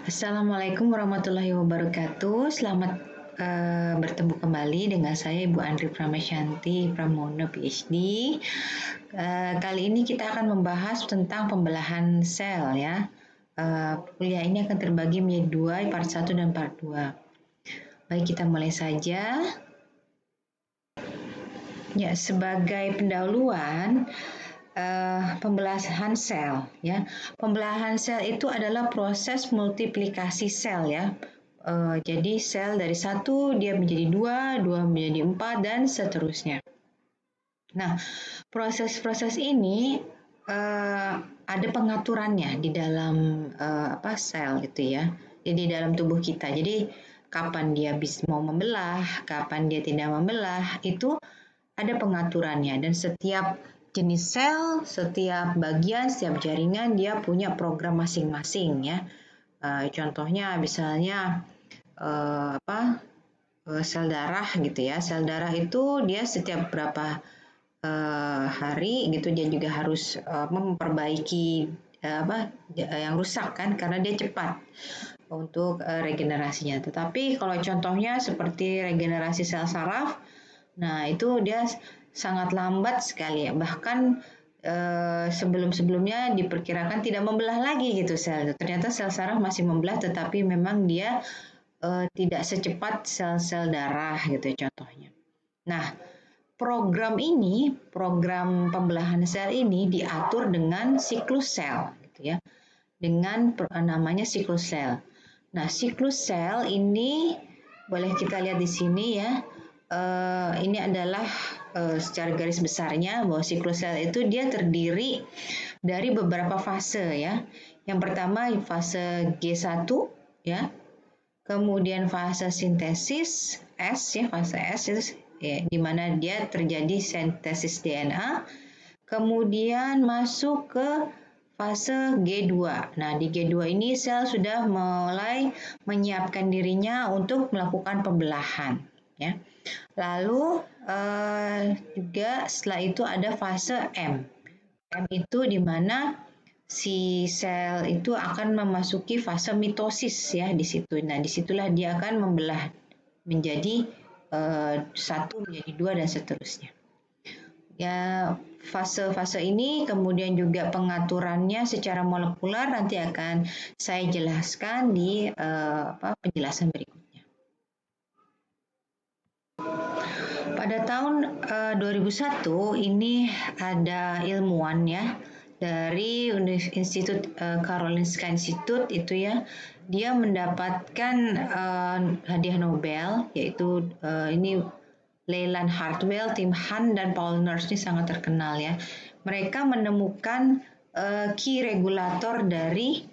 Assalamualaikum warahmatullahi wabarakatuh. Selamat bertemu kembali dengan saya Ibu Andri Pramesyanti Pramono PhD. Kali ini kita akan membahas tentang pembelahan sel ya. Kuliah ini akan terbagi menjadi dua, part 1 dan part 2. Baik, kita mulai saja. Ya, sebagai pendahuluan pembelahan sel ya. Pembelahan sel itu adalah proses multiplikasi sel ya. Jadi sel dari 1 dia menjadi 2, 2 menjadi 4 dan seterusnya. Nah, proses-proses ini ada pengaturannya di dalam sel gitu ya. Jadi di dalam tubuh kita. Jadi kapan dia bisa mau membelah, kapan dia tidak membelah, itu ada pengaturannya dan setiap jenis sel, setiap bagian, setiap jaringan dia punya program masing-masing ya. Contohnya misalnya sel darah gitu ya. Sel darah itu dia setiap berapa hari gitu dia juga harus memperbaiki yang rusak kan karena dia cepat untuk regenerasinya. Tetapi kalau contohnya seperti regenerasi sel saraf, nah itu dia sangat lambat sekali ya. Bahkan sebelum-sebelumnya diperkirakan tidak membelah lagi gitu sel. Ternyata sel saraf masih membelah tetapi memang dia tidak secepat sel-sel darah gitu contohnya. Nah, program pembelahan sel ini diatur dengan siklus sel gitu ya. Dengan namanya siklus sel. Nah, siklus sel ini boleh kita lihat di sini ya. Ini adalah secara garis besarnya bahwa siklus sel itu dia terdiri dari beberapa fase ya. Yang pertama fase G1 ya. Kemudian fase sintesis S ya, fase S ya, di mana dia terjadi sintesis DNA. Kemudian masuk ke fase G2. Nah, di G2 ini sel sudah mulai menyiapkan dirinya untuk melakukan pembelahan ya. Lalu juga setelah itu ada fase M. M itu di mana si sel itu akan memasuki fase mitosis ya di situ. Nah, disitulah dia akan membelah menjadi 1 menjadi 2 dan seterusnya. Ya, fase-fase ini kemudian juga pengaturannya secara molekular nanti akan saya jelaskan di penjelasan berikutnya. Pada tahun 2001 ini ada ilmuwan ya dari Institut Karolinska Institute itu ya, dia mendapatkan hadiah Nobel yaitu ini Leland Hartwell, Tim Hunt dan Paul Nurse ini sangat terkenal ya. Mereka menemukan key regulator dari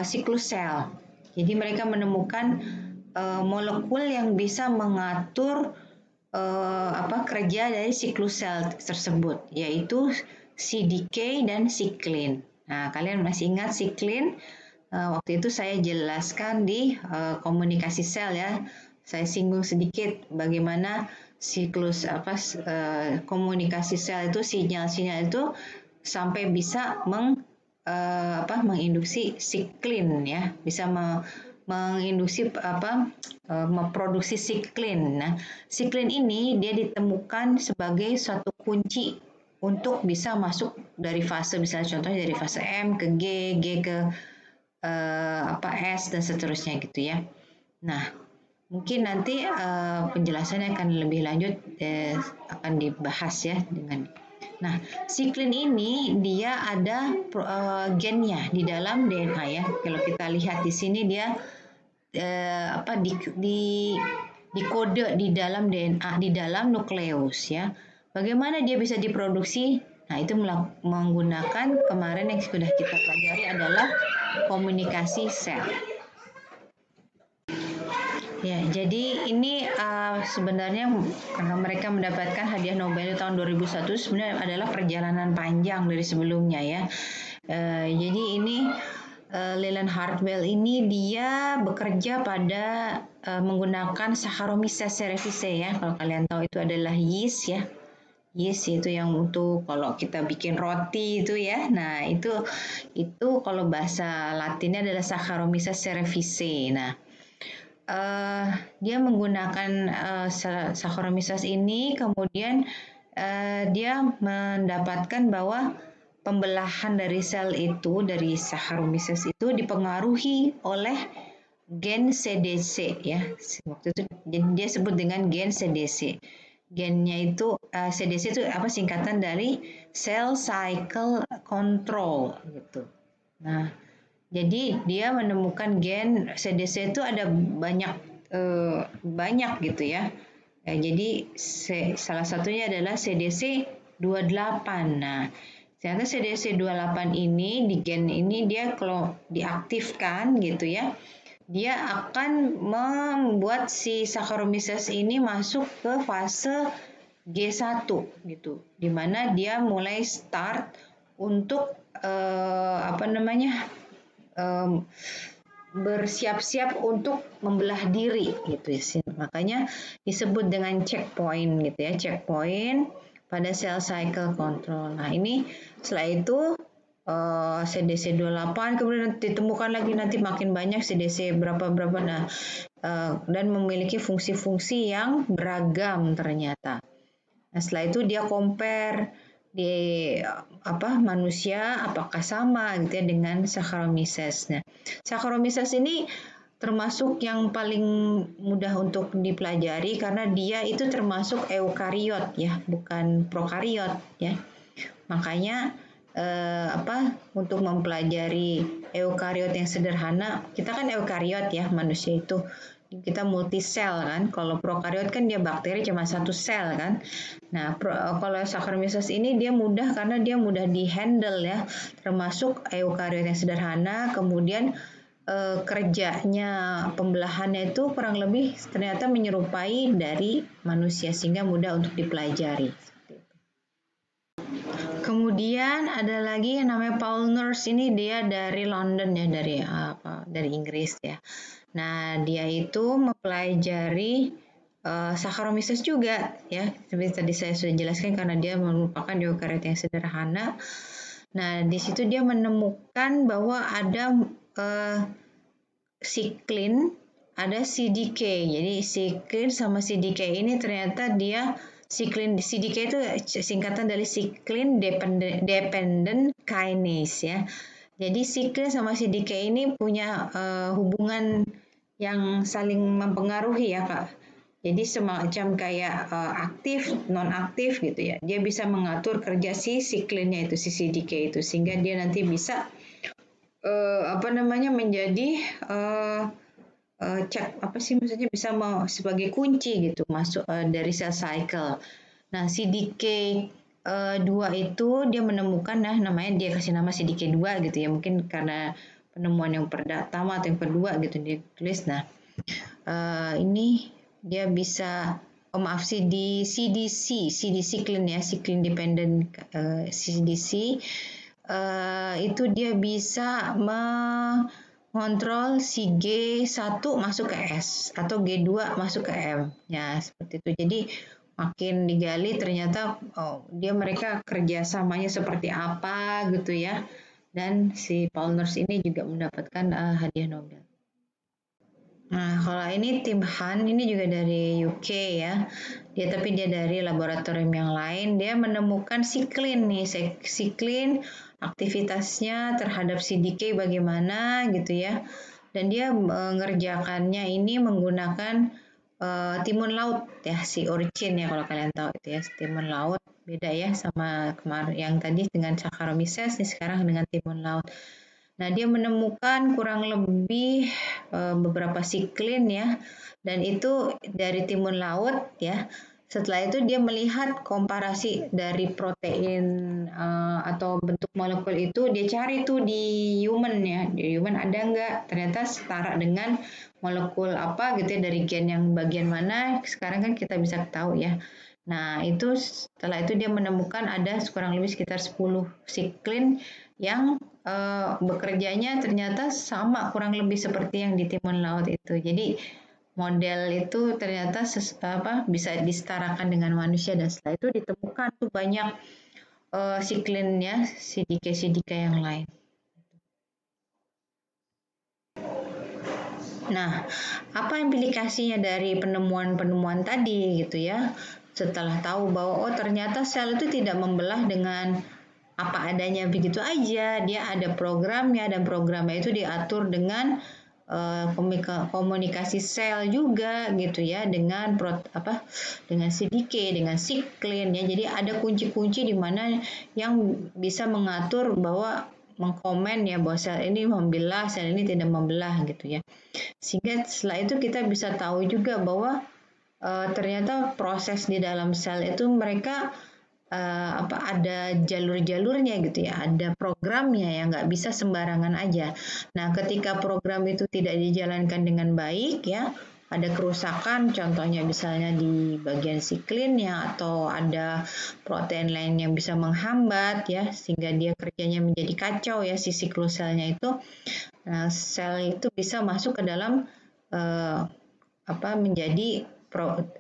siklus sel. Jadi mereka menemukan molekul yang bisa mengatur kerja dari siklus sel tersebut, yaitu CDK dan siklin. Nah, kalian masih ingat siklin? Waktu itu saya jelaskan di komunikasi sel ya. Saya singgung sedikit bagaimana siklus komunikasi sel itu sinyal-sinyal itu sampai bisa menginduksi siklin ya, bisa menginduksi memproduksi siklin. Nah, siklin ini dia ditemukan sebagai suatu kunci untuk bisa masuk dari fase, misalnya contohnya dari fase M ke G, G ke S dan seterusnya gitu ya. Nah, mungkin nanti penjelasannya akan lebih lanjut akan dibahas ya dengan. Nah, siklin ini dia ada gennya di dalam DNA ya. Kalau kita lihat di sini dia dikode di dalam DNA, di dalam nukleus ya. Bagaimana dia bisa diproduksi? Nah, itu menggunakan kemarin yang sudah kita pelajari adalah komunikasi sel. Ya, jadi ini sebenarnya karena mereka mendapatkan hadiah Nobel tahun 2001 sebenarnya adalah perjalanan panjang dari sebelumnya ya. Jadi ini Leland Hartwell ini dia bekerja pada menggunakan Saccharomyces cerevisiae ya. Kalau kalian tahu itu adalah yeast ya. Yes, itu yang untuk kalau kita bikin roti itu ya. Nah, itu kalau bahasa Latinnya adalah Saccharomyces cerevisiae. Nah, eh, dia menggunakan Saccharomyces ini, kemudian dia mendapatkan bahwa pembelahan dari sel itu, dari Saccharomyces itu dipengaruhi oleh gen CDC ya. Waktu itu jadi dia sebut dengan gen CDC. Gennya itu CDC itu apa, singkatan dari cell cycle control gitu. Nah, jadi dia menemukan gen CDC itu ada banyak gitu ya. Jadi salah satunya adalah CDC 28. Nah, ternyata CDC 28 ini di gen ini dia kalau diaktifkan gitu ya, dia akan membuat si Saccharomyces ini masuk ke fase G1 gitu, di mana dia mulai start untuk apa namanya, bersiap-siap untuk membelah diri gitu ya. Makanya disebut dengan checkpoint gitu ya, checkpoint pada cell cycle control. Nah, ini setelah itu CDC 28 kemudian ditemukan lagi nanti makin banyak CDC berapa-berapa, nah dan memiliki fungsi-fungsi yang beragam ternyata. Nah, setelah itu dia compare di manusia apakah sama gitu ya dengan Saccharomyces. Nah, Saccharomyces ini termasuk yang paling mudah untuk dipelajari karena dia itu termasuk eukariot ya, bukan prokariot ya. Makanya untuk mempelajari eukariot yang sederhana, kita kan eukariot ya, manusia itu kita multisel kan. Kalau prokariot kan dia bakteri cuma satu sel kan. Nah, kalau Saccharomyces ini dia mudah karena dia mudah dihandle ya, termasuk eukariot yang sederhana. Kemudian kerjanya pembelahannya itu kurang lebih ternyata menyerupai dari manusia sehingga mudah untuk dipelajari. Kemudian ada lagi yang namanya Paul Nurse, ini dia dari London ya, dari Inggris ya. Nah, dia itu mempelajari Saccharomyces juga ya. Seperti tadi saya sudah jelaskan karena dia merupakan eukariot yang sederhana. Nah, di situ dia menemukan bahwa ada siklin, ada CDK. Jadi siklin sama CDK ini ternyata dia CDK itu singkatan dari cyclin dependent kinase ya. Jadi siklin sama CDK ini punya hubungan yang saling mempengaruhi ya Kak. Jadi semacam kayak aktif, non aktif gitu ya. Dia bisa mengatur kerja si siklinnya itu, si CDK itu, sehingga dia nanti bisa menjadi maksudnya bisa sebagai kunci gitu masuk dari cell cycle. Nah, CDK 2 itu dia menemukan, nah namanya dia kasih nama CDK 2 gitu ya, mungkin karena penemuan yang pertama atau yang kedua gitu dia tulis. Nah, ini dia bisa CDC clean ya, cyclin dependent CDC itu dia bisa mengontrol si G1 masuk ke S atau G2 masuk ke M. Ya, seperti itu. Jadi makin digali ternyata mereka kerjasamanya seperti apa gitu ya. Dan si Paul Nurse ini juga mendapatkan hadiah Nobel. Nah, kalau ini tim Han, ini juga dari UK ya. Tapi dia dari laboratorium yang lain. Dia menemukan siklin nih, siklin aktivitasnya terhadap CDK bagaimana gitu ya. Dan dia mengerjakannya ini menggunakan timun laut ya, si urchin ya kalau kalian tahu itu ya, timun laut. Beda ya sama kemarin yang tadi dengan Saccharomyces, nih sekarang dengan timun laut. Nah, dia menemukan kurang lebih beberapa siklin ya, dan itu dari timun laut ya. Setelah itu dia melihat komparasi dari protein atau bentuk molekul itu, dia cari tuh di human ya, di human ada nggak? Ternyata setara dengan molekul apa gitu ya, dari gen yang bagian mana. Sekarang kan kita bisa tahu ya. Nah, itu setelah itu dia menemukan ada kurang lebih sekitar 10 siklin yang bekerjanya ternyata sama kurang lebih seperti yang di timun laut itu. Jadi model itu ternyata bisa disetarakan dengan manusia, dan setelah itu ditemukan tuh banyak siklin CDK yang lain. Nah, apa implikasinya dari penemuan-penemuan tadi gitu ya? Setelah tahu bahwa ternyata sel itu tidak membelah dengan apa adanya begitu aja, dia ada programnya, dan programnya itu diatur dengan komunikasi sel juga gitu ya, dengan dengan CDK, dengan siklin ya. Jadi ada kunci-kunci di mana yang bisa mengatur bahwa mengkomen ya bahwa sel ini membelah, sel ini tidak membelah gitu ya. Sehingga setelah itu kita bisa tahu juga bahwa ternyata proses di dalam sel itu mereka ada jalur-jalurnya gitu ya, ada programnya yang nggak bisa sembarangan aja. Nah, ketika program itu tidak dijalankan dengan baik ya, ada kerusakan, contohnya misalnya di bagian siklinnya atau ada protein lain yang bisa menghambat ya, sehingga dia kerjanya menjadi kacau ya si siklus selnya itu. Nah, sel itu bisa masuk ke dalam menjadi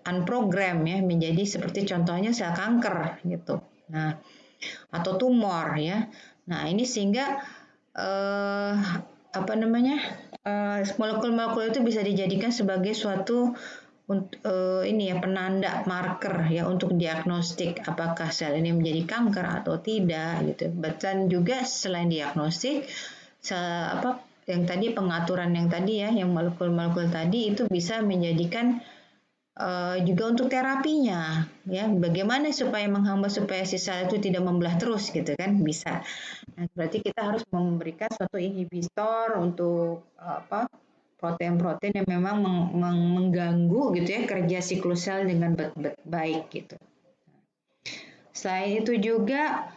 unprogram ya, menjadi seperti contohnya sel kanker gitu. Nah, atau tumor ya. Nah, ini sehingga molekul-molekul itu bisa dijadikan sebagai suatu penanda marker ya untuk diagnostik apakah sel ini menjadi kanker atau tidak gitu. Dan juga selain diagnostik, yang tadi pengaturan yang tadi ya, yang molekul-molekul tadi itu bisa menjadikan juga untuk terapinya ya, bagaimana supaya menghambat supaya si sel itu tidak membelah terus gitu kan, bisa. Nah, berarti kita harus memberikan suatu inhibitor untuk protein-protein yang memang mengganggu gitu ya kerja siklus sel dengan baik gitu. Selain itu juga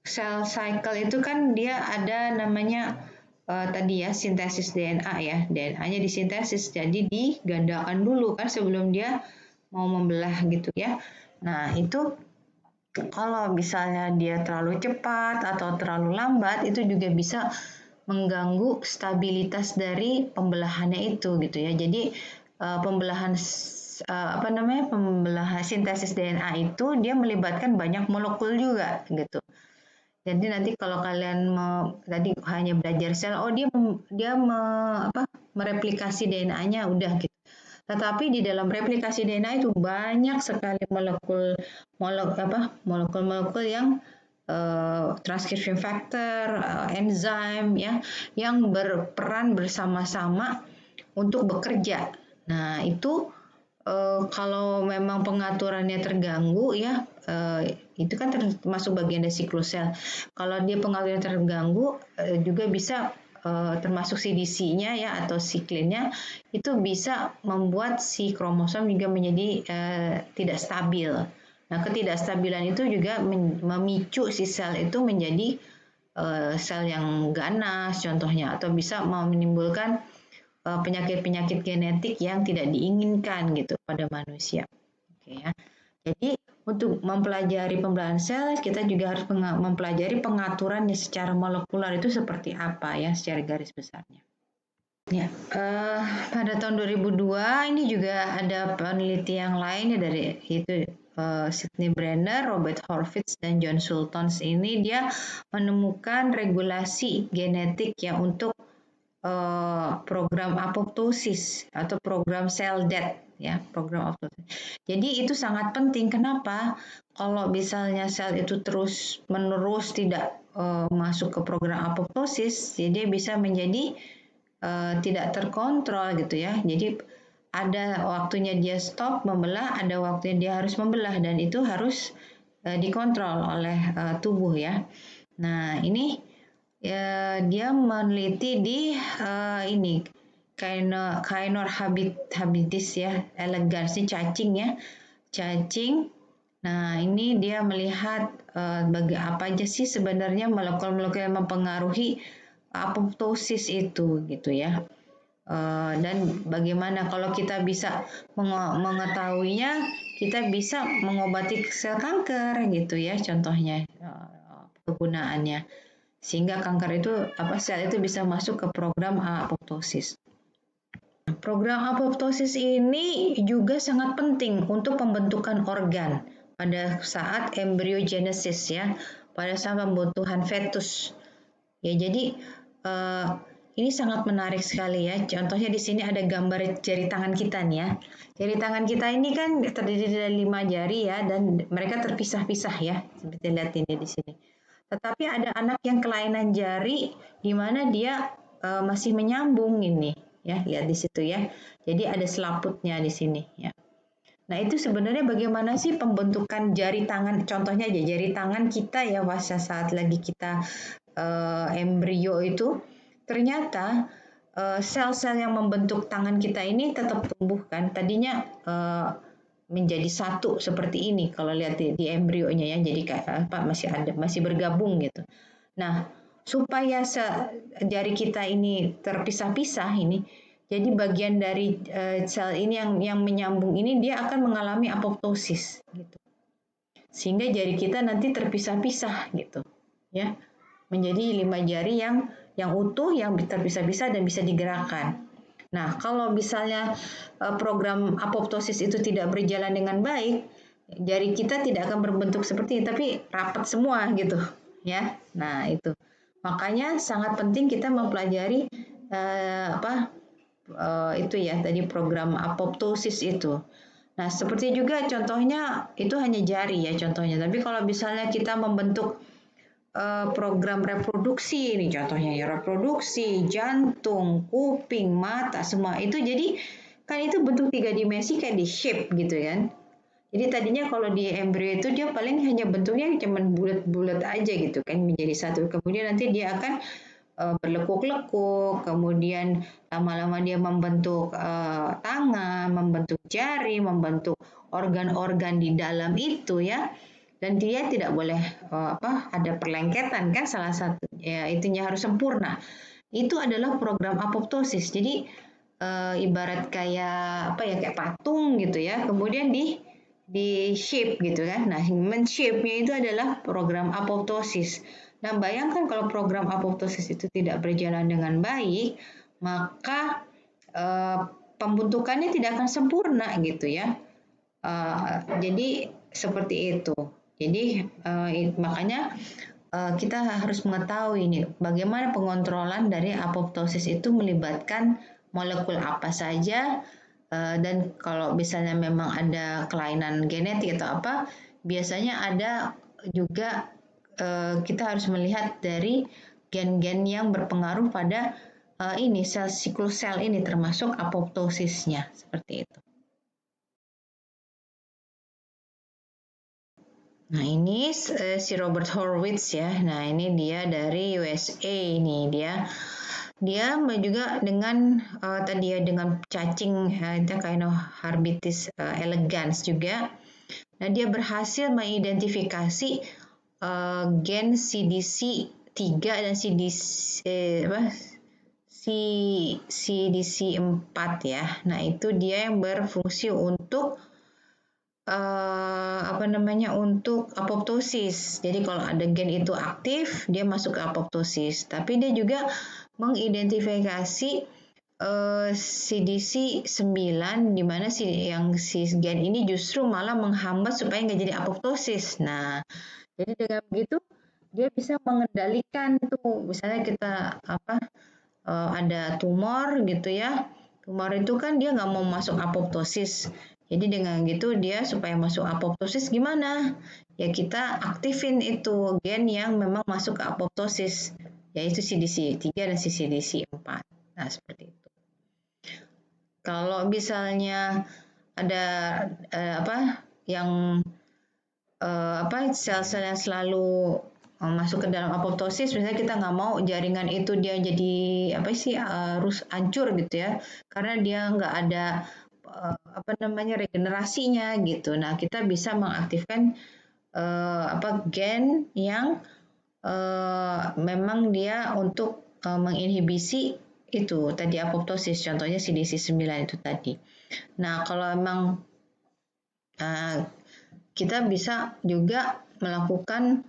cell cycle itu kan dia ada namanya tadi ya sintesis DNA ya, DNA-nya disintesis, jadi digandakan dulu kan sebelum dia mau membelah gitu ya. Nah itu kalau misalnya dia terlalu cepat atau terlalu lambat itu juga bisa mengganggu stabilitas dari pembelahannya itu gitu ya. Jadi pembelahan pembelahan sintesis DNA itu dia melibatkan banyak molekul juga gitu. Jadi nanti kalau kalian tadi hanya belajar sel, dia mereplikasi DNA-nya udah gitu. Tetapi di dalam replikasi DNA itu banyak sekali molekul yang transcription factor, enzim ya, yang berperan bersama-sama untuk bekerja. Nah, itu kalau memang pengaturannya terganggu ya, itu kan termasuk bagian dari siklus sel. Kalau dia pengaturannya terganggu, juga bisa termasuk CDC-nya ya atau siklinnya itu bisa membuat si kromosom juga menjadi tidak stabil. Nah, ketidakstabilan itu juga memicu si sel itu menjadi sel yang ganas contohnya, atau bisa menimbulkan penyakit-penyakit genetik yang tidak diinginkan gitu pada manusia. Oke ya. Jadi untuk mempelajari pembelahan sel, kita juga harus mempelajari pengaturannya secara molekular itu seperti apa ya secara garis besarnya. Ya, pada tahun 2002 ini juga ada peneliti yang lain ya dari itu Sidney Brenner, Robert Horvitz, dan John Sultans. Ini dia menemukan regulasi genetik ya untuk program apoptosis atau program cell death ya, program apoptosis. Jadi itu sangat penting. Kenapa? Kalau misalnya sel itu terus-menerus tidak masuk ke program apoptosis, jadi bisa menjadi tidak terkontrol gitu ya. Jadi ada waktunya dia stop membelah, ada waktunya dia harus membelah, dan itu harus dikontrol oleh tubuh ya. Nah, ini dia meneliti di ini Caenorhabditis habitis ya, elegans, ini cacing ya, cacing. Nah, ini dia melihat apa aja sih sebenarnya molekul-molekul yang mempengaruhi apoptosis itu gitu ya. Dan bagaimana kalau kita bisa mengetahuinya, kita bisa mengobati sel kanker gitu ya, contohnya kegunaannya. Sehingga kanker itu sel itu bisa masuk ke program apoptosis. program apoptosis ini juga sangat penting untuk pembentukan organ pada saat embryogenesis ya, pada saat pembutuhan fetus. Ya, jadi ini sangat menarik sekali ya. Contohnya di sini ada gambar jari tangan kita nih ya. Jari tangan kita ini kan terdiri dari 5 jari ya, dan mereka terpisah-pisah ya, seperti lihat ini di sini. Tetapi ada anak yang kelainan jari di mana dia masih menyambung ini ya, lihat di situ ya. Jadi ada selaputnya di sini ya. Nah, itu sebenarnya bagaimana sih pembentukan jari tangan? Contohnya aja jari tangan kita ya, pada saat lagi kita embrio itu, ternyata sel-sel yang membentuk tangan kita ini tetap tumbuh kan. Tadinya menjadi satu seperti ini kalau lihat di embrionya ya, jadi kayak apa, masih bergabung gitu. Nah, supaya jari kita ini terpisah-pisah ini, jadi bagian dari sel ini yang menyambung ini dia akan mengalami apoptosis gitu. Sehingga jari kita nanti terpisah-pisah gitu. Ya. Menjadi 5 jari yang utuh, yang terpisah-pisah dan bisa digerakkan. Nah, kalau misalnya program apoptosis itu tidak berjalan dengan baik, jari kita tidak akan berbentuk seperti ini, tapi rapat semua gitu, ya. Nah, itu. Makanya sangat penting kita mempelajari itu ya tadi program apoptosis itu. Nah, seperti juga contohnya itu hanya jari ya contohnya. Tapi kalau misalnya kita membentuk program reproduksi ini contohnya ya, reproduksi, jantung, kuping, mata, semua itu jadi kan itu bentuk 3 dimensi kayak di shape gitu kan. Jadi tadinya kalau di embrio itu dia paling hanya bentuknya cuma bulat-bulat aja gitu kan, menjadi satu. Kemudian nanti dia akan berlekuk-lekuk, kemudian lama-lama dia membentuk tangan, membentuk jari, membentuk organ-organ di dalam itu ya. Dan dia tidak boleh ada perlengketan kan, salah satu ya itunya harus sempurna. Itu adalah program apoptosis. Jadi ibarat kayak kayak patung gitu ya. Kemudian di shape gitu kan. Nah, men-shape-nya itu adalah program apoptosis. Nah, bayangkan kalau program apoptosis itu tidak berjalan dengan baik, maka pembentukannya tidak akan sempurna gitu ya. Jadi seperti itu. Jadi makanya kita harus mengetahui ini bagaimana pengontrolan dari apoptosis itu melibatkan molekul apa saja, dan kalau misalnya memang ada kelainan genetik atau apa, biasanya ada juga kita harus melihat dari gen-gen yang berpengaruh pada ini siklus sel ini termasuk apoptosisnya seperti itu. Nah, ini si Robert Horwitz ya. Nah, ini dia dari USA ini dia juga dengan tadi ya dengan cacing Caenorhabditis elegans juga. Nah, dia berhasil mengidentifikasi gen CDC3 dan CDC4 ya. Nah, itu dia yang berfungsi untuk untuk apoptosis. Jadi kalau ada gen itu aktif, dia masuk ke apoptosis. Tapi dia juga mengidentifikasi CDC9 di mana si gen ini justru malah menghambat supaya nggak jadi apoptosis. Nah, jadi dengan begitu dia bisa mengendalikan tuh, misalnya kita ada tumor gitu ya. Tumor itu kan dia nggak mau masuk apoptosis. Jadi dengan gitu dia supaya masuk apoptosis gimana? Ya kita aktifin itu gen yang memang masuk ke apoptosis, yaitu CDC3 dan CDC4. Nah, seperti itu. Kalau misalnya ada sel-sel yang selalu masuk ke dalam apoptosis, misalnya kita nggak mau jaringan itu dia jadi harus hancur gitu ya, karena dia nggak ada regenerasinya gitu. Nah, kita bisa mengaktifkan gen yang memang dia untuk menginhibisi itu tadi apoptosis, contohnya CDC9 itu tadi. Nah, kalau memang kita bisa juga melakukan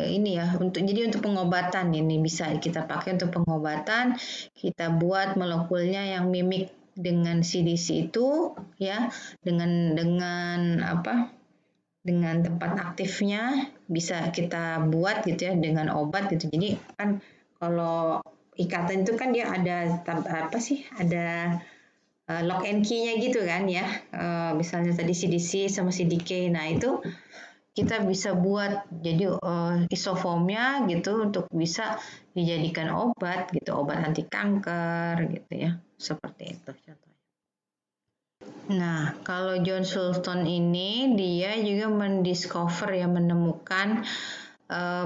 ini ya, untuk pengobatan ini bisa kita pakai untuk pengobatan. Kita buat molekulnya yang mimik dengan CDC itu ya, dengan tempat aktifnya bisa kita buat gitu ya dengan obat gitu. Jadi kan kalau ikatan itu kan dia ada ada lock and key-nya gitu kan ya. Misalnya tadi CDC sama CDK. Nah, itu kita bisa buat jadi isoformnya gitu untuk bisa dijadikan obat gitu, obat anti kanker gitu ya. Seperti itu contohnya. Nah, kalau John Sulton ini dia juga menemukan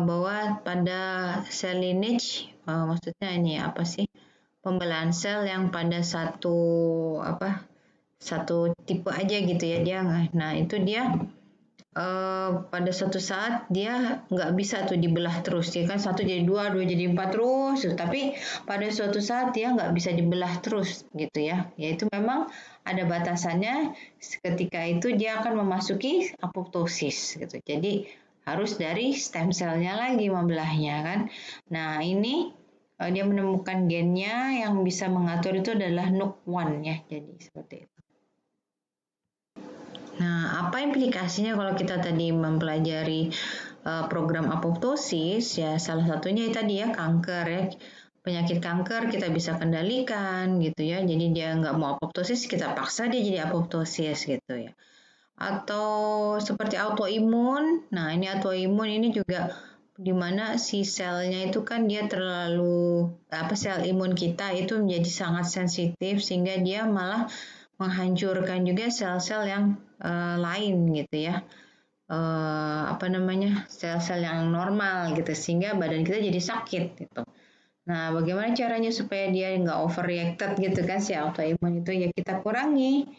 bahwa pada sel lineage, maksudnya ini apa sih? Pembelahan sel yang pada satu tipe aja gitu ya dia. Nah, itu dia pada suatu saat dia nggak bisa tuh dibelah terus, ya kan, 1 jadi 2, 2 jadi 4 terus, tapi pada suatu saat dia nggak bisa dibelah terus gitu ya, yaitu memang ada batasannya. Ketika itu dia akan memasuki apoptosis gitu, jadi harus dari stem selnya lagi membelahnya kan. Nah, ini dia menemukan gennya yang bisa mengatur itu adalah NUC1 ya, jadi seperti itu. Nah, apa implikasinya kalau kita tadi mempelajari program apoptosis? Ya, salah satunya tadi ya kanker ya. Penyakit kanker kita bisa kendalikan gitu ya. Jadi dia nggak mau apoptosis, kita paksa dia jadi apoptosis gitu ya. Atau seperti autoimun. Nah, ini autoimun ini juga di mana si selnya itu kan dia sel imun kita itu menjadi sangat sensitif sehingga dia malah menghancurkan juga sel-sel yang lain gitu ya, sel-sel yang normal gitu, sehingga badan kita jadi sakit gitu. Nah, bagaimana caranya supaya dia nggak overreacted gitu kan si autoimun itu, ya kita kurangi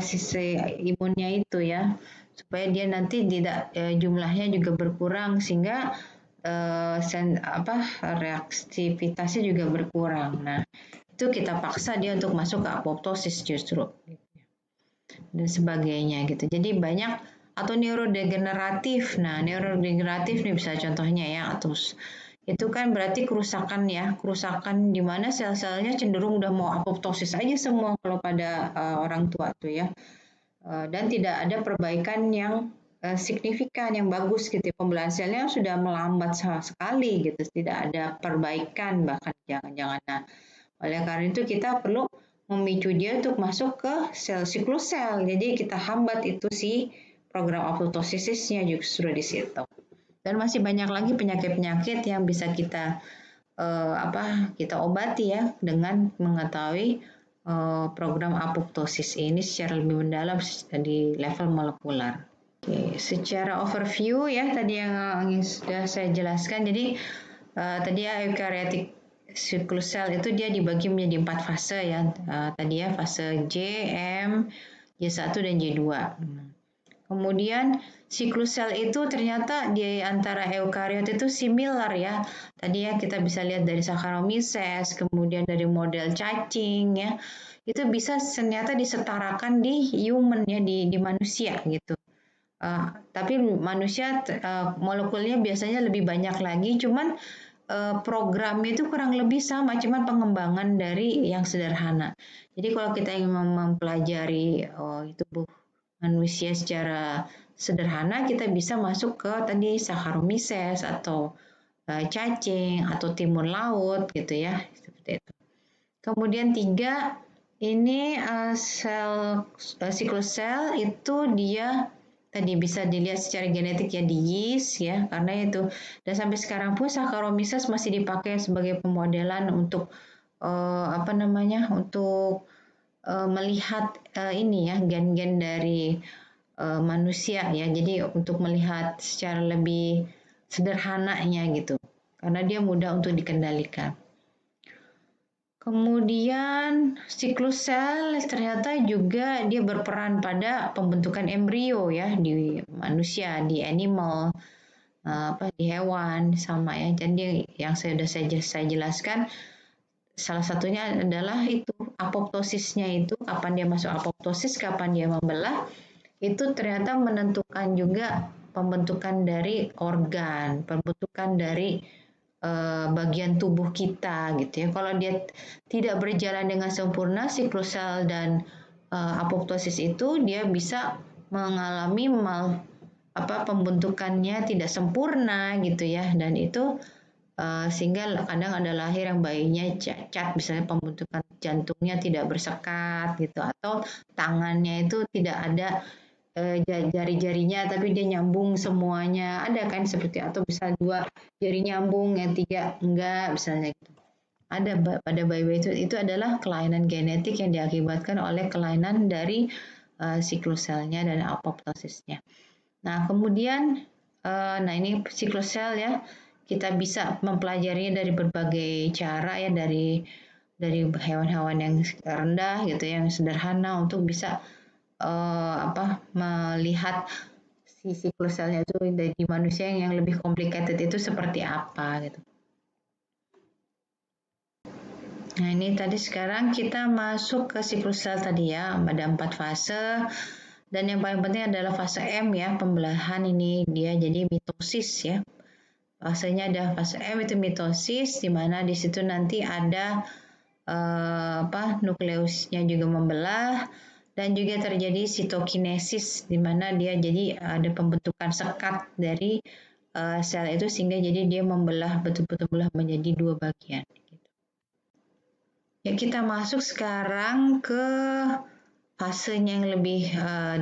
sisi imunnya itu ya, supaya dia nanti tidak jumlahnya juga berkurang sehingga reaktivitasnya juga berkurang. Nah, itu kita paksa dia untuk masuk ke apoptosis justru dan sebagainya gitu. Jadi banyak, atau neurodegeneratif. Nah, neurodegeneratif nih bisa contohnya ya, atus. Itu kan berarti kerusakan ya, kerusakan di mana sel-selnya cenderung udah mau apoptosis aja semua kalau pada orang tua tuh ya. Dan tidak ada perbaikan yang signifikan, yang bagus gitu. Pembelahan selnya sudah melambat sekali gitu, tidak ada perbaikan bahkan jangan-jangan. Nah, oleh karena itu kita perlu memicu dia untuk masuk ke sel siklus sel. Jadi kita hambat itu si program apoptosisnya justru di situ. Dan masih banyak lagi penyakit-penyakit yang bisa kita kita obati ya dengan mengetahui program apoptosis ini secara lebih mendalam di level molekular. Oke, secara overview ya tadi yang sudah saya jelaskan. Jadi tadi ya eukaryotik siklus sel itu dia dibagi menjadi 4 fase ya. Tadi ya fase J, M, J1 dan J2. Kemudian siklus sel itu ternyata di antara eukariot itu similar ya. Tadi ya kita bisa lihat dari Saccharomyces, kemudian dari model cacing ya. Itu bisa ternyata disetarakan di human ya, di manusia gitu. Tapi manusia molekulnya biasanya lebih banyak lagi, cuman programnya itu kurang lebih sama, cuman pengembangan dari yang sederhana. Jadi kalau kita ingin mempelajari tubuh manusia secara sederhana, kita bisa masuk ke tadi Saccharomyces atau cacing atau timun laut gitu ya, seperti itu. Kemudian 3 ini siklus sel itu dia tadi bisa dilihat secara genetik ya di yeast ya, karena itu. Dan sampai sekarang pun Saccharomyces masih dipakai sebagai pemodelan untuk untuk melihat ini ya gen-gen dari manusia ya. Jadi untuk melihat secara lebih sederhananya gitu, karena dia mudah untuk dikendalikan. Kemudian siklus sel ternyata juga dia berperan pada pembentukan embrio ya di manusia, di animal, di hewan sama ya. Jadi yang saya jelaskan salah satunya adalah itu apoptosisnya itu, kapan dia masuk apoptosis, kapan dia membelah, itu ternyata menentukan juga pembentukan dari organ, pembentukan dari bagian tubuh kita gitu ya. Kalau dia tidak berjalan dengan sempurna, siklus sel dan apoptosis itu dia bisa mengalami pembentukannya tidak sempurna gitu ya, dan itu sehingga kadang ada lahir yang bayinya cacat, misalnya pembentukan jantungnya tidak bersekat gitu, atau tangannya itu tidak ada jari-jarinya tapi dia nyambung semuanya, ada kan seperti, atau bisa 2 jari nyambung, yang 3 enggak misalnya gitu. Ada pada bayi-bayi itu adalah kelainan genetik yang diakibatkan oleh kelainan dari siklus selnya dan apoptosisnya. Nah, kemudian ini siklus sel ya, kita bisa mempelajarinya dari berbagai cara ya, dari hewan-hewan yang rendah gitu, yang sederhana, untuk bisa melihat si siklus selnya itu dari manusia yang lebih complicated itu seperti apa gitu. Nah, ini tadi sekarang kita masuk ke siklus sel tadi ya, ada 4 fase. Dan yang paling penting adalah fase M ya, pembelahan ini dia jadi mitosis ya. Fasenya ada fase M itu mitosis, di mana di situ nanti ada nukleusnya juga membelah, dan juga terjadi sitokinesis, di mana dia jadi ada pembentukan sekat dari sel itu, sehingga jadi dia membelah, betul-betul belah menjadi 2 bagian. Ya, kita masuk sekarang ke fasenya yang lebih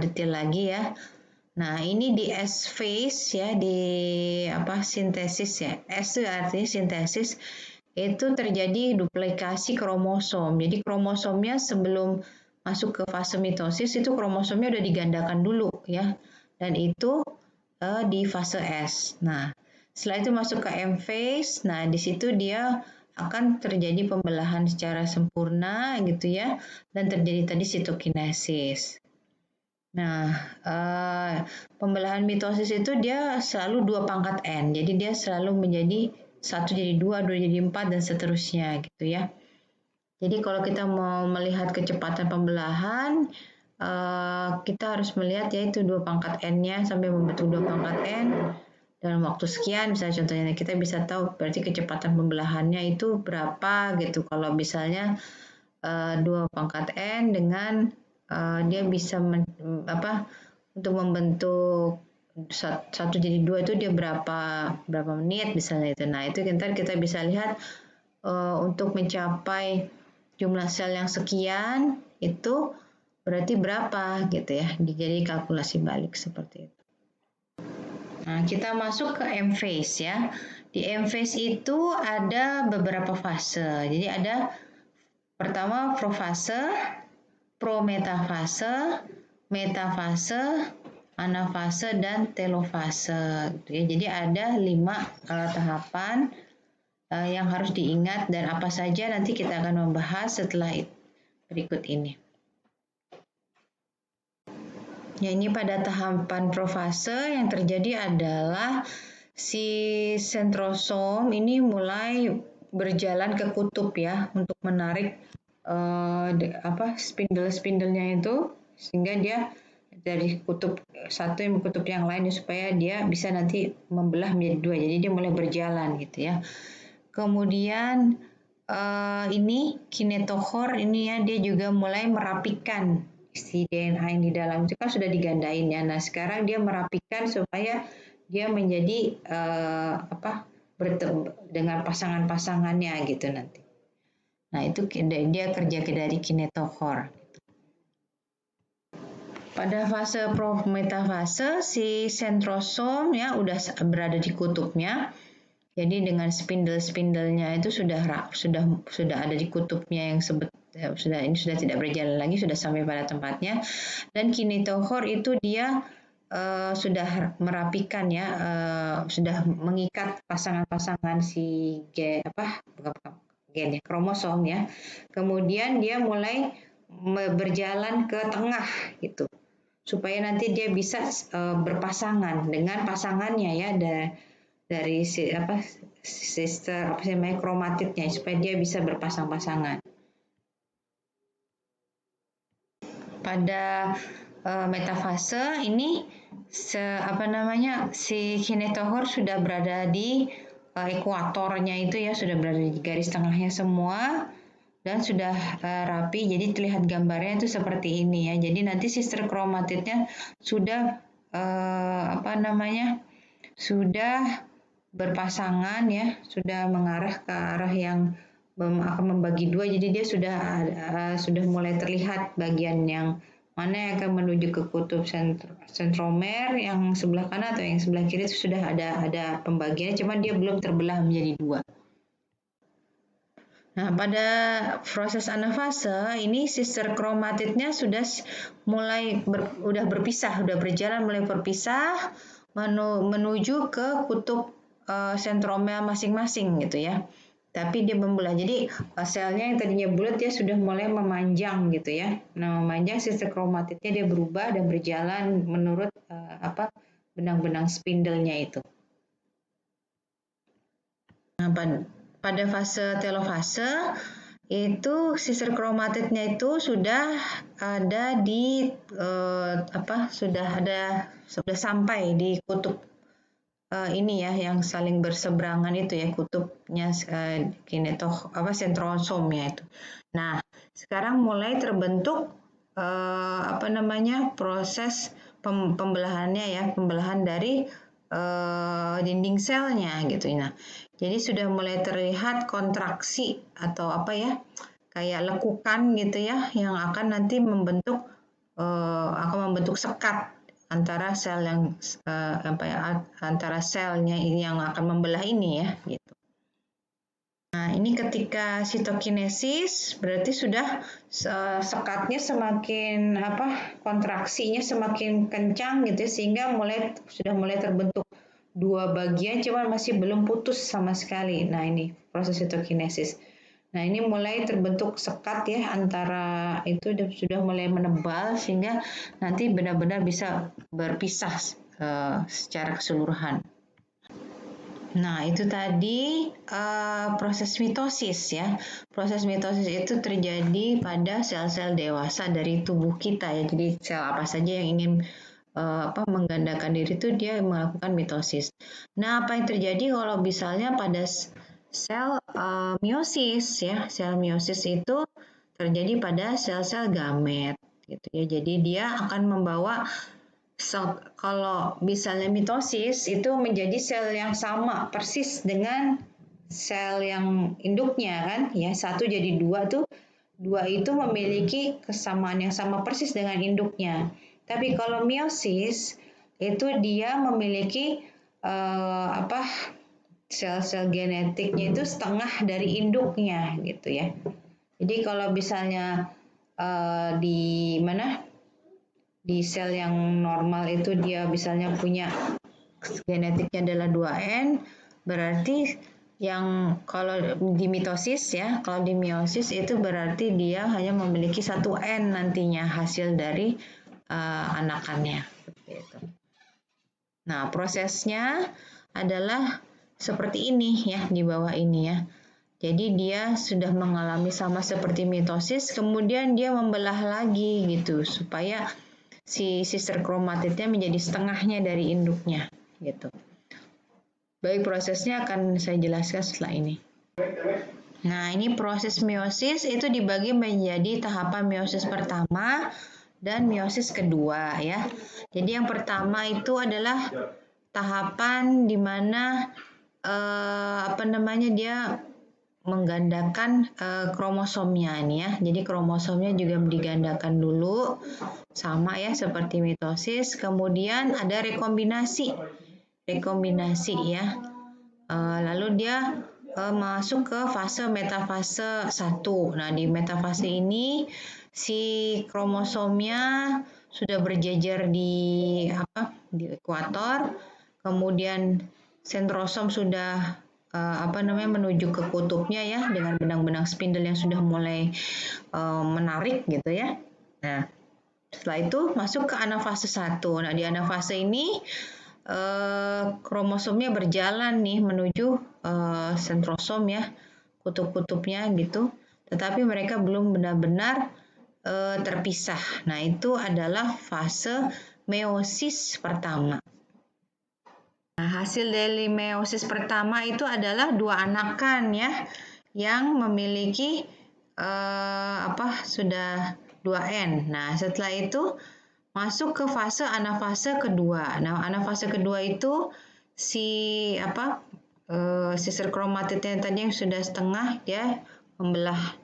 detail lagi ya. Nah, ini di S phase ya, di sintesis ya. S itu artinya sintesis, itu terjadi duplikasi kromosom. Jadi kromosomnya sebelum masuk ke fase mitosis itu kromosomnya udah digandakan dulu ya. Dan itu di fase S. Nah, setelah itu masuk ke M phase. Nah, di situ dia akan terjadi pembelahan secara sempurna gitu ya, dan terjadi tadi sitokinesis. Nah, pembelahan mitosis itu dia selalu 2 pangkat N, jadi dia selalu menjadi 1 jadi 2, 2 jadi 4, dan seterusnya gitu ya. Jadi kalau kita mau melihat kecepatan pembelahan, kita harus melihat yaitu 2 pangkat N-nya sampai membentuk 2 pangkat N dalam waktu sekian. Misalnya contohnya kita bisa tahu berarti kecepatan pembelahannya itu berapa gitu. Kalau misalnya 2 pangkat N dengan dia bisa untuk membentuk 1 jadi 2 itu dia berapa menit misalnya itu. Nah, itu kita bisa lihat untuk mencapai jumlah sel yang sekian itu berarti berapa gitu ya. Jadi kalkulasi balik seperti itu. Nah, kita masuk ke M phase ya. Di M phase itu ada beberapa fase. Jadi ada pertama profase, prometafase, metafase, anafase, dan telofase. Jadi ada 5 tahapan yang harus diingat, dan apa saja nanti kita akan membahas setelah berikut ini. Ya, ini pada tahapan profase yang terjadi adalah si sentrosom ini mulai berjalan ke kutub ya, untuk menarik spindel-spindelnya itu, sehingga dia dari kutub satu yang kutub yang lain supaya dia bisa nanti membelah menjadi 2. Jadi dia mulai berjalan gitu ya. Kemudian ini kinetochor ini ya, dia juga mulai merapikan si DNA yang di dalam itu kan sudah digandain ya. Nah, sekarang dia merapikan supaya dia menjadi bertemu dengan pasangan-pasangannya gitu nanti. Nah, itu dia kerja dari kinetochor. Pada fase prometafase si sentrosom ya udah berada di kutubnya. Jadi dengan spindel-spindelnya itu sudah ada di kutubnya yang sudah tidak berjalan lagi, sudah sampai pada tempatnya. Dan kinetochor itu dia sudah merapikan ya, sudah mengikat pasangan-pasangan si kromosom ya. Kemudian dia mulai berjalan ke tengah gitu, supaya nanti dia bisa berpasangan dengan pasangannya ya, dari sister kromatidnya, supaya dia bisa berpasang-pasangan. Pada metafase ini si kinetochore sudah berada di ekuatornya itu ya, sudah berada di garis tengahnya semua dan sudah rapi. Jadi terlihat gambarnya itu seperti ini ya. Jadi nanti sister kromatidnya sudah sudah berpasangan ya, sudah mengarah ke arah yang akan membagi dua. Jadi dia sudah mulai terlihat bagian yang mana yang akan menuju ke kutub sentromer yang sebelah kanan atau yang sebelah kiri itu sudah ada pembagiannya, cuman dia belum terbelah menjadi dua. Nah, pada proses anafase ini sister kromatidnya sudah mulai berpisah, sudah berjalan mulai berpisah menuju ke kutub sentromer masing-masing gitu ya. Tapi dia membelah. Jadi selnya yang tadinya bulat dia sudah mulai memanjang gitu ya. Nah, memanjang sister kromatidnya dia berubah dan berjalan menurut benang-benang spindle-nya itu. Nah, pada fase telofase itu sister kromatidnya itu sudah ada di sudah sampai di kutub ini ya yang saling berseberangan itu ya, kutubnya sentrosom-nya itu. Nah, sekarang mulai terbentuk proses pembelahannya ya, pembelahan dari dinding selnya gitu. Nah, jadi sudah mulai terlihat kontraksi atau kayak lekukan gitu ya, yang akan nanti membentuk sekat antara sel yang antara selnya ini yang akan membelah ini ya gitu. Nah, ini ketika sitokinesis berarti sudah sekatnya semakin kontraksinya semakin kencang gitu sehingga sudah mulai terbentuk dua bagian cuman masih belum putus sama sekali. Nah, ini proses sitokinesis. Nah, ini mulai terbentuk sekat ya antara itu sudah mulai menebal sehingga nanti benar-benar bisa berpisah secara keseluruhan. Nah, itu tadi proses mitosis ya. Proses mitosis itu terjadi pada sel-sel dewasa dari tubuh kita ya. Jadi sel apa saja yang ingin menggandakan diri itu dia melakukan mitosis. Nah, apa yang terjadi kalau misalnya pada sel meiosis ya. Sel meiosis itu terjadi pada sel-sel gamet gitu ya. Jadi dia akan membawa kalau misalnya mitosis itu menjadi sel yang sama persis dengan sel yang induknya kan ya, satu jadi dua tuh, dua itu memiliki kesamaan yang sama persis dengan induknya. Tapi kalau meiosis itu dia memiliki sel-sel genetiknya itu setengah dari induknya gitu ya. Jadi kalau misalnya di sel yang normal itu dia misalnya punya genetiknya adalah 2N, berarti yang kalau di mitosis ya, kalau di meiosis itu berarti dia hanya memiliki 1N nantinya hasil dari anakannya. Nah, prosesnya adalah seperti ini ya, di bawah ini ya. Jadi dia sudah mengalami sama seperti mitosis, kemudian dia membelah lagi gitu supaya si sister kromatidnya menjadi setengahnya dari induknya gitu. Baik, prosesnya akan saya jelaskan setelah ini. Nah, ini proses meiosis itu dibagi menjadi tahapan meiosis pertama dan meiosis kedua ya. Jadi yang pertama itu adalah tahapan di mana dia menggandakan kromosomnya nih ya. Jadi kromosomnya juga digandakan dulu sama ya seperti mitosis. Kemudian ada rekombinasi ya. Lalu dia masuk ke fase metafase 1. Nah, di metafase ini si kromosomnya sudah berjejer di ekuator. Kemudian sentrosom sudah menuju ke kutubnya ya dengan benang-benang spindle yang sudah mulai menarik gitu ya. Nah, setelah itu masuk ke anafase 1. Nah, di anafase ini kromosomnya berjalan nih menuju sentrosom ya, kutub-kutubnya gitu. Tetapi mereka belum benar-benar terpisah. Nah, itu adalah fase meiosis pertama. Nah, hasil dari meiosis pertama itu adalah dua anakan ya yang memiliki sudah 2N. Nah, setelah itu masuk ke fase anafase kedua. Nah, anafase kedua itu si sisir kromatidnya tadi yang sudah setengah dia membelah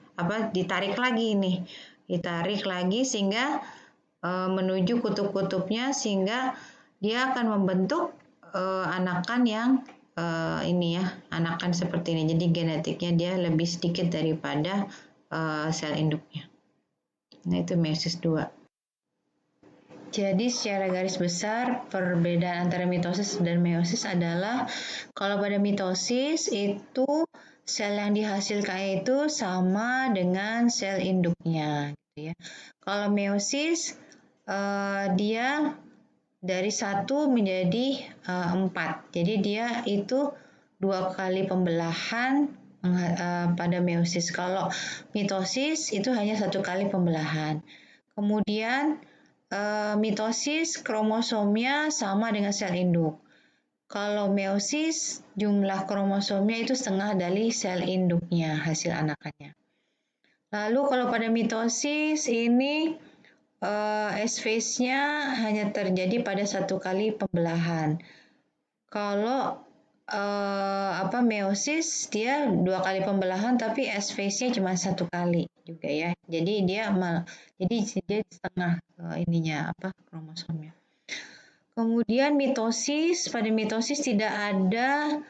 ditarik lagi nih. Ditarik lagi sehingga menuju kutub-kutubnya sehingga dia akan membentuk anakan yang anakan seperti ini. Jadi genetiknya dia lebih sedikit daripada sel induknya. Nah, itu meiosis 2. Jadi secara garis besar perbedaan antara mitosis dan meiosis adalah kalau pada mitosis itu sel yang dihasilkan itu sama dengan sel induknya gitu ya. Kalau meiosis dia dari 1 menjadi 4. Jadi dia itu 2 kali pembelahan pada meiosis. Kalau mitosis itu hanya 1 kali pembelahan. Kemudian mitosis kromosomnya sama dengan sel induk. Kalau meiosis jumlah kromosomnya itu setengah dari sel induknya hasil anakannya. Lalu kalau pada mitosis ini S phase-nya hanya terjadi pada 1 kali pembelahan. Kalau meiosis dia 2 kali pembelahan tapi S phase-nya cuma 1 kali juga ya. Jadi dia setengah kromosomnya. Kemudian mitosis, pada mitosis tidak ada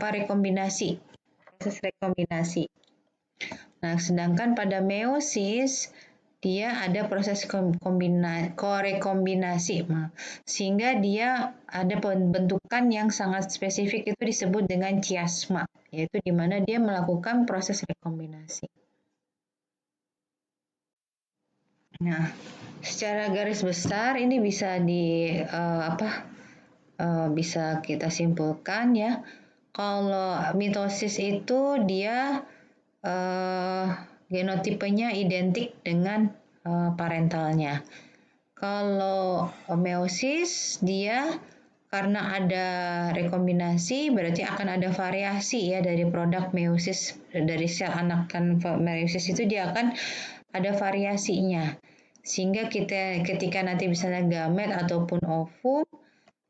rekombinasi, proses rekombinasi. Nah, sedangkan pada meiosis dia ada proses korekombinasi, sehingga dia ada pembentukan yang sangat spesifik itu disebut dengan chiasma, yaitu di mana dia melakukan proses rekombinasi. Nah, secara garis besar ini bisa bisa kita simpulkan ya. Kalau mitosis itu dia genotipenya identik dengan parentalnya. Kalau meiosis dia karena ada rekombinasi berarti akan ada variasi ya dari produk meiosis, dari sel anakan meiosis itu dia akan ada variasinya. Sehingga ketika nanti misalnya gamet ataupun ovum,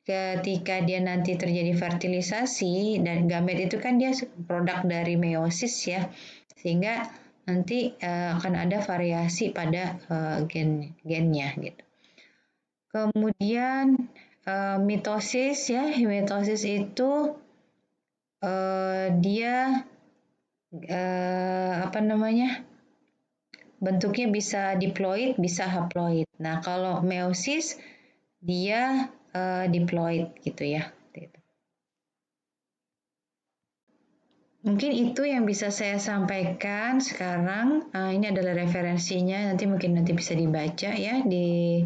ketika dia nanti terjadi fertilisasi dan gamet itu kan dia produk dari meiosis ya, sehingga nanti akan ada variasi pada gennya gitu. Kemudian mitosis ya, mitosis itu dia bentuknya bisa diploid, bisa haploid. Nah, kalau meiosis dia diploid gitu ya. Mungkin itu yang bisa saya sampaikan sekarang. Ini adalah referensinya. Nanti bisa dibaca ya di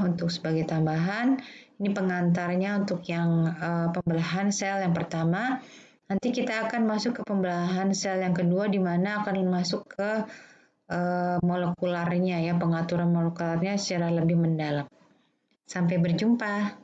untuk sebagai tambahan. Ini pengantarnya untuk yang pembelahan sel yang pertama. Nanti kita akan masuk ke pembelahan sel yang kedua, di mana akan masuk ke molekularnya ya, pengaturan molekularnya secara lebih mendalam. Sampai berjumpa.